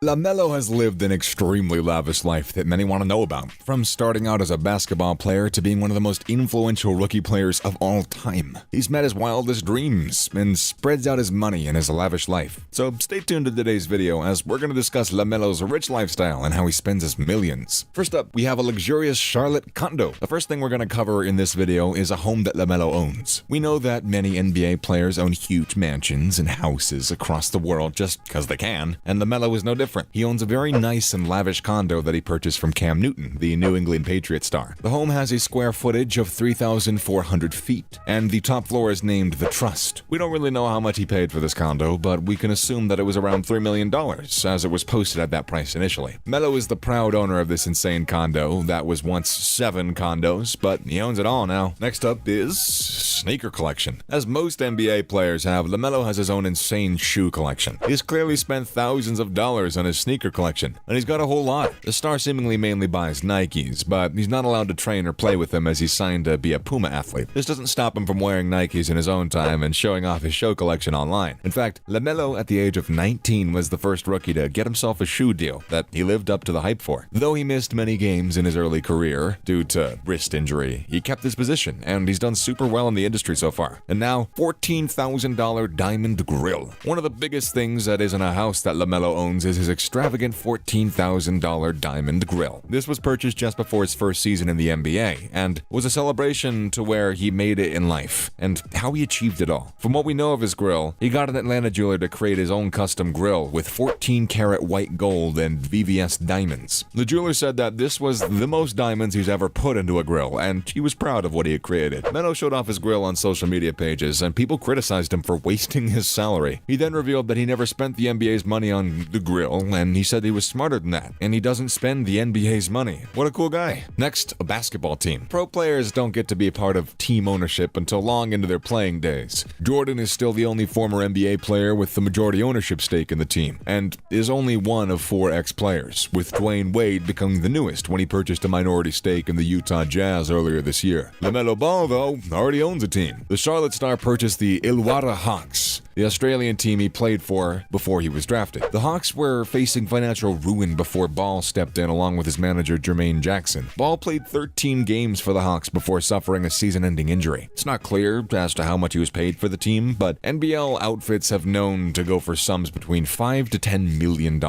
LaMelo has lived an extremely lavish life that many want to know about, from starting out as a basketball player to being one of the most influential rookie players of all time. He's met his wildest dreams and spreads out his money in his lavish life. So stay tuned to today's video as we're going to discuss LaMelo's rich lifestyle and how he spends his millions. First up, we have a luxurious Charlotte condo. The first thing we're going to cover in this video is a home that LaMelo owns. We know that many NBA players own huge mansions and houses across the world just because they can, and LaMelo is no different. He owns a very nice and lavish condo that he purchased from Cam Newton, the New England Patriots star. The home has a square footage of 3,400 feet, and the top floor is named The Trust. We don't really know how much he paid for this condo, but we can assume that it was around $3 million, as it was posted at that price initially. Melo is the proud owner of this insane condo that was once 7 condos, but he owns it all now. Next up is sneaker collection. As most NBA players have, LaMelo has his own insane shoe collection. He's clearly spent thousands of dollars on his sneaker collection, and he's got a whole lot. The star seemingly mainly buys Nikes, but he's not allowed to train or play with them as he's signed to be a Puma athlete. This doesn't stop him from wearing Nikes in his own time and showing off his shoe collection online. In fact, LaMelo at the age of 19 was the first rookie to get himself a shoe deal that he lived up to the hype for. Though he missed many games in his early career due to wrist injury, he kept his position, and he's done super well in the industry so far. And now, $14,000 diamond grill. One of the biggest things that isn't a house that LaMelo owns is his extravagant $14,000 diamond grill. This was purchased just before his first season in the NBA, and was a celebration to where he made it in life, and how he achieved it all. From what we know of his grill, he got an Atlanta jeweler to create his own custom grill with 14-karat white gold and VVS diamonds. The jeweler said that this was the most diamonds he's ever put into a grill, and he was proud of what he had created. Melo showed off his grill on social media pages, and people criticized him for wasting his salary. He then revealed that he never spent the NBA's money on the grill, and he said he was smarter than that, and he doesn't spend the NBA's money. What a cool guy. Next, a basketball team. Pro players don't get to be a part of team ownership until long into their playing days. Jordan is still the only former NBA player with the majority ownership stake in the team, and is only one of 4 ex-players, with Dwayne Wade becoming the newest when he purchased a minority stake in the Utah Jazz earlier this year. LaMelo Ball, though, already owns a team. The Charlotte star purchased the Illawarra Hawks, the Australian team he played for before he was drafted. The Hawks were facing financial ruin before Ball stepped in along with his manager Jermaine Jackson. Ball played 13 games for the Hawks before suffering a season-ending injury. It's not clear as to how much he was paid for the team, but NBL outfits have known to go for sums between $5 to $10 million.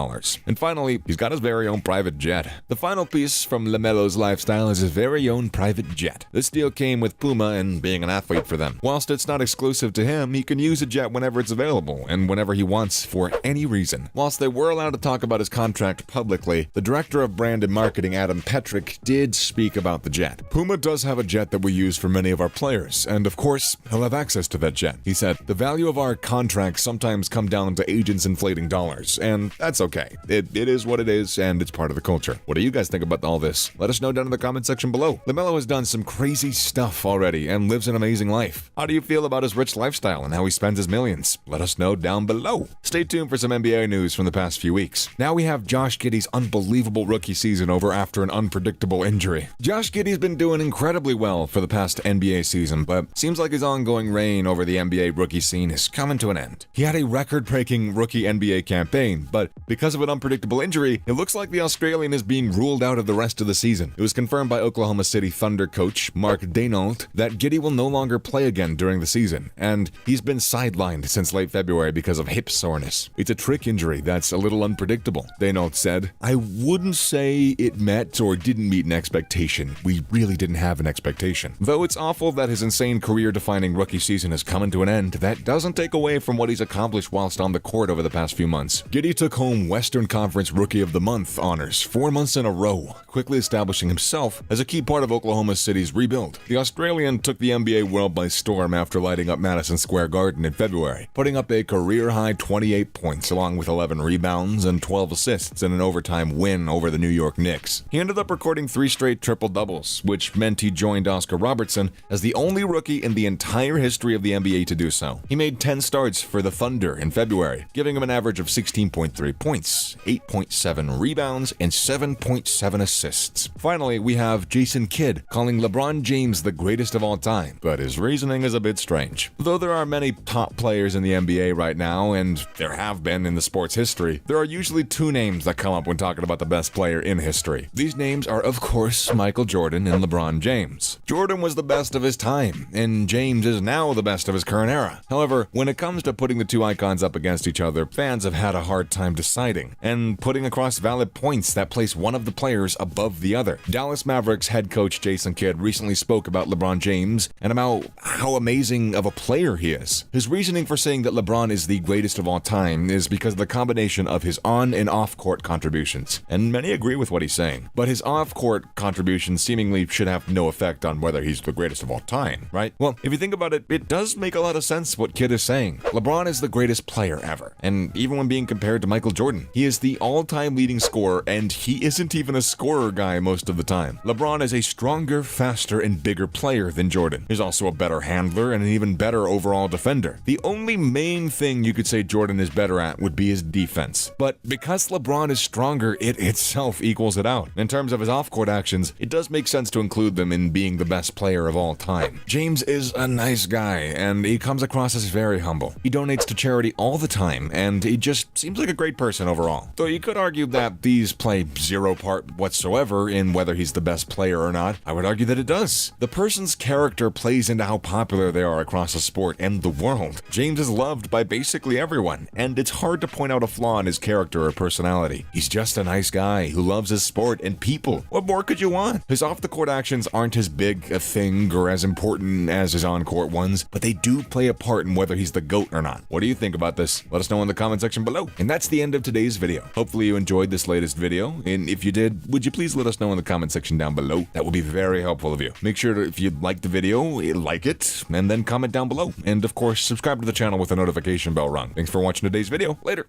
And finally, he's got his very own private jet. The final piece from LaMelo's lifestyle is his very own private jet. This deal came with Puma and being an athlete for them. Whilst it's not exclusive to him, he can use a jet whenever it's available and whenever he wants for any reason. Whilst they were allowed to talk about his contract publicly, the director of brand and marketing, Adam Petrick, did speak about the jet. Puma does have a jet that we use for many of our players, and of course, he'll have access to that jet. He said, "The value of our contracts sometimes come down to agents inflating dollars, and that's okay. It is what it is, and it's part of the culture." What do you guys think about all this? Let us know down in the comment section below. LaMelo has done some crazy stuff already and lives an amazing life. How do you feel about his rich lifestyle and how he spends his millions? Let us know down below. Stay tuned for some NBA news from the past few weeks. Now we have Josh Giddey's unbelievable rookie season over after an unpredictable injury. Josh Giddey's been doing incredibly well for the past NBA season, but seems like his ongoing reign over the NBA rookie scene is coming to an end. He had a record-breaking rookie NBA campaign, but because of an unpredictable injury, it looks like the Australian is being ruled out of the rest of the season. It was confirmed by Oklahoma City Thunder coach Mark Daigneault that Giddey will no longer play again during the season, and he's been sidelined since late February because of hip soreness. It's a trick injury that's a little unpredictable. Daigneault said, "I wouldn't say it met or didn't meet an expectation. We really didn't have an expectation. Though it's awful that his insane career-defining rookie season is coming to an end, that doesn't take away from what he's accomplished whilst on the court over the past few months." Giddey took home Western Conference Rookie of the Month honors 4 months in a row, quickly establishing himself as a key part of Oklahoma City's rebuild. The Australian took the NBA world by storm after lighting up Madison Square Garden in February, putting up a career-high 28 points along with 11 rebounds and 12 assists in an overtime win over the New York Knicks. He ended up recording 3 straight triple-doubles, which meant he joined Oscar Robertson as the only rookie in the entire history of the NBA to do so. He made 10 starts for the Thunder in February, giving him an average of 16.3 points, 8.7 rebounds, and 7.7 assists. Finally, we have Jason Kidd calling LeBron James the greatest of all time, but his reasoning is a bit strange. Though there are many top players players in the NBA right now, and there have been in the sport's history, there are usually two names that come up when talking about the best player in history. These names are, of course, Michael Jordan and LeBron James. Jordan was the best of his time, and James is now the best of his current era. However, when it comes to putting the two icons up against each other, fans have had a hard time deciding, and putting across valid points that place one of the players above the other. Dallas Mavericks head coach Jason Kidd recently spoke about LeBron James and about how amazing of a player he is. His reasoning for saying that LeBron is the greatest of all time is because of the combination of his on- and off-court contributions, and many agree with what he's saying. But his off-court contributions seemingly should have no effect on whether he's the greatest of all time, right? Well, if you think about it, it does make a lot of sense what Kidd is saying. LeBron is the greatest player ever, and even when being compared to Michael Jordan, he is the all-time leading scorer, and he isn't even a scorer guy most of the time. LeBron is a stronger, faster, and bigger player than Jordan. He's also a better handler and an even better overall defender. The only main thing you could say Jordan is better at would be his defense. But because LeBron is stronger, it itself equals it out. In terms of his off-court actions, it does make sense to include them in being the best player of all time. James is a nice guy, and he comes across as very humble. He donates to charity all the time, and he just seems like a great person overall. Though you could argue that these play zero part whatsoever in whether he's the best player or not. I would argue that it does. The person's character plays into how popular they are across the sport and the world. James is loved by basically everyone, and it's hard to point out a flaw in his character or personality. He's just a nice guy who loves his sport and people. What more could you want? His off-the-court actions aren't as big a thing or as important as his on-court ones, but they do play a part in whether he's the GOAT or not. What do you think about this? Let us know in the comment section below. And that's the end of today's video. Hopefully you enjoyed this latest video, and if you did, would you please let us know in the comment section down below? That would be very helpful of you. Make sure to, if you liked the video, like it, and then comment down below. And of course, subscribe to the channel with the notification bell rung. Thanks for watching today's video. Later.